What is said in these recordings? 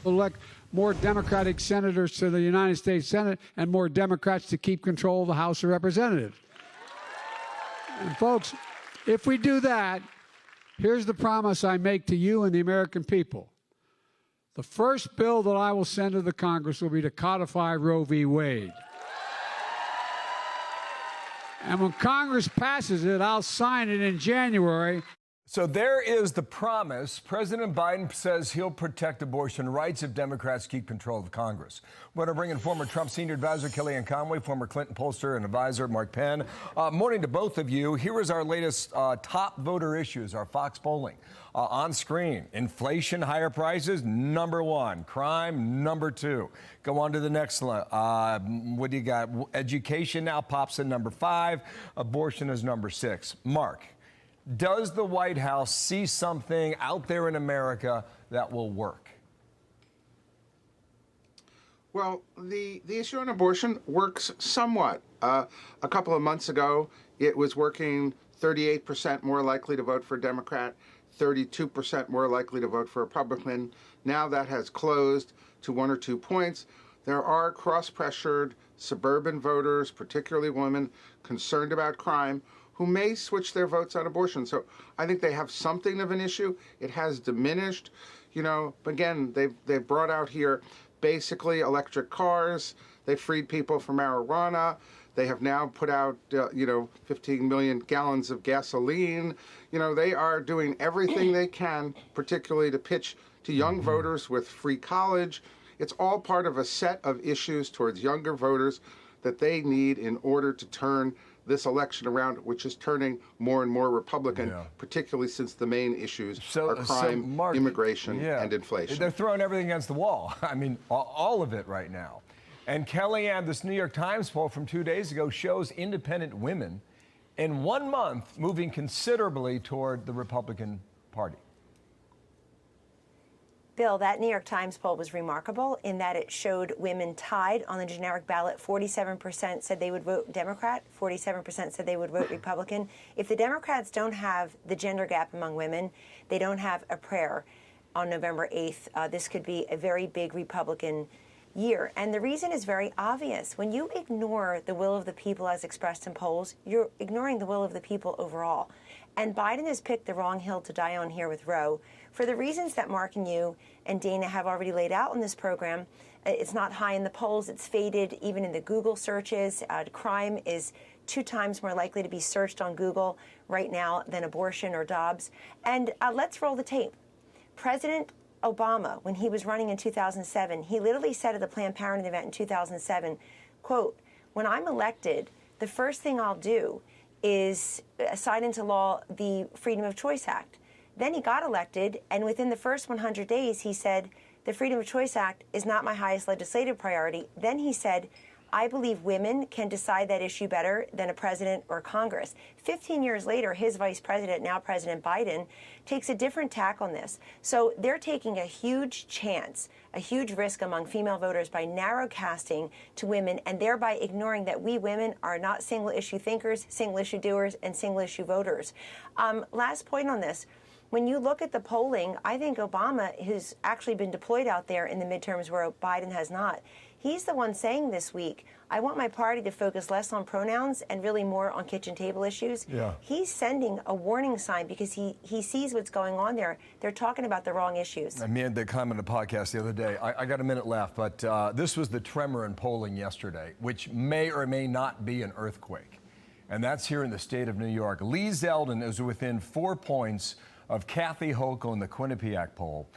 Elect more Democratic senators to the United States Senate and more Democrats to keep control of the House of Representatives. And folks, if we do that, here's the promise I make to you and the American people. The first bill that I will send to the Congress will be to codify Roe v. Wade. And when Congress passes it, I'll sign it in January. So there is the promise. President Biden says he'll protect abortion rights if Democrats keep control of Congress. We're going to bring in former Trump senior advisor Kellyanne Conway, former Clinton pollster and advisor Mark Penn. Morning to both of you. Here is our latest top voter issues, our Fox polling. On screen, inflation, higher prices, number one. Crime, number two. Go on to the next one. What do you got? Education now pops in number 5. Abortion is number 6. Mark, does the White House see something out there in America that will work? Well, the issue on abortion works somewhat. A couple of months ago, it was working 38% more likely to vote for Democrat, 32% more likely to vote for Republican. Now that has closed to 1 or 2 points. There are cross-pressured suburban voters, particularly women, concerned about crime, who may switch their votes on abortion. So I think they have something of an issue. It has diminished. Again, they've brought out here basically electric cars. They freed people from marijuana. They have now put out, 15 million gallons of gasoline. They are doing everything they can, particularly to pitch to young voters with free college. It's all part of a set of issues towards younger voters that they need in order to turn this election around, which is turning more and more Republican, particularly since the main issues are crime, Mark, immigration, and inflation. They're throwing everything against the wall. I mean, all of it right now. And Kellyanne, this New York Times poll from 2 days ago shows independent women in 1 month moving considerably toward the Republican Party. Bill, that New York Times poll was remarkable in that it showed women tied on the generic ballot. 47% said they would vote Democrat, 47% said they would vote Republican. If the Democrats don't have the gender gap among women, they don't have a prayer on November 8th. This could be a very big Republican year. And the reason is very obvious. When you ignore the will of the people as expressed in polls, you're ignoring the will of the people overall. And Biden has picked the wrong hill to die on here with Roe. For the reasons that Mark and you and Dana have already laid out in this program, it's not high in the polls. It's faded even in the Google searches. Crime is 2 times more likely to be searched on Google right now than abortion or Dobbs. And let's roll the tape. President Obama, when he was running in 2007, he literally said at the Planned Parenthood event in 2007, quote, "When I'm elected, the first thing I'll do is sign into law the Freedom of Choice Act." Then he got elected, and within the first 100 days, he said, "The Freedom of Choice Act is not my highest legislative priority." Then he said, "I believe women can decide that issue better than a president or Congress." 15 years later, his vice president, now President Biden, takes a different tack on this. So they're taking a huge chance, a huge risk among female voters by narrow casting to women and thereby ignoring that we women are not single issue thinkers, single issue doers, and single issue voters. Last point on this. When you look at the polling, I think Obama, who's actually been deployed out there in the midterms where Biden has not, he's the one saying this week, I want my party to focus less on pronouns and really more on kitchen table issues. Yeah. He's sending a warning sign because he sees what's going on there. They're talking about the wrong issues. I made the comment on the podcast the other day. I got a minute left, but this was the tremor in polling yesterday, which may or may not be an earthquake. And that's here in the state of New York. Lee Zeldin is within 4 points of Kathy Hochul in the Quinnipiac poll.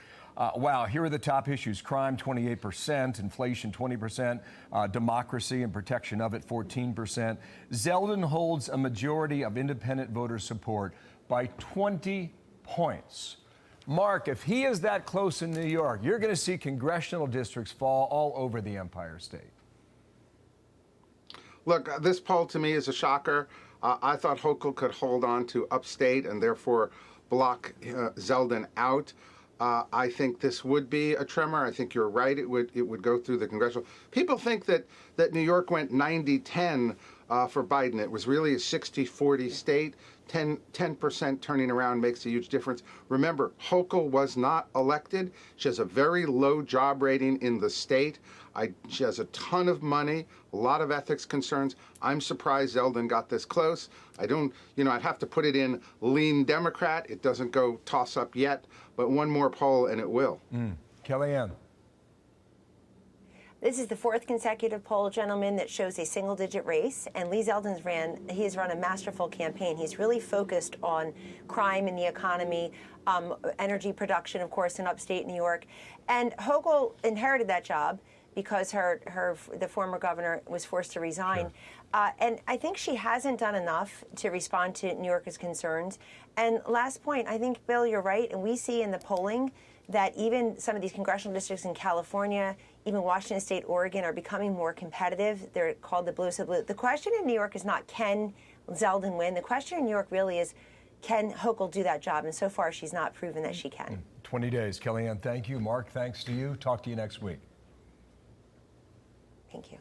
Wow, here are the top issues. Crime, 28%, inflation, 20%, democracy and protection of it, 14%. Zeldin holds a majority of independent voter support by 20 points. Mark, if he is that close in New York, you're going to see congressional districts fall all over the Empire State. Look, this poll to me is a shocker. I thought Hochul could hold on to upstate and therefore block Zeldin out. I think this would be a tremor. I think you're right. It would go through the congressional. People think that New York went 90-10 for Biden. It was really a 60-40 state. 10% turning around makes a huge difference. Remember, Hochul was not elected. She has a very low job rating in the state. She has a ton of money, a lot of ethics concerns. I'm surprised Zeldin got this close. I'd have to put it in lean Democrat. It doesn't go toss up yet, but one more poll and it will. Kellyanne. This is the fourth consecutive poll, gentlemen, that shows a single-digit race. And Lee Zeldin's he's run a masterful campaign. He's really focused on crime and the economy, energy production, of course, in upstate New York. And Hochul inherited that job because the former governor was forced to resign. Sure. And I think she hasn't done enough to respond to New Yorkers' concerns. And last point, I think, Bill, you're right. And we see in the polling that even some of these congressional districts in California, even Washington State, Oregon, are becoming more competitive. They're called the blue. So the question in New York is not can Zeldin win. The question in New York really is can Hochul do that job? And so far, she's not proven that she can. 20 days. Kellyanne, thank you. Mark, thanks to you. Talk to you next week. Thank you.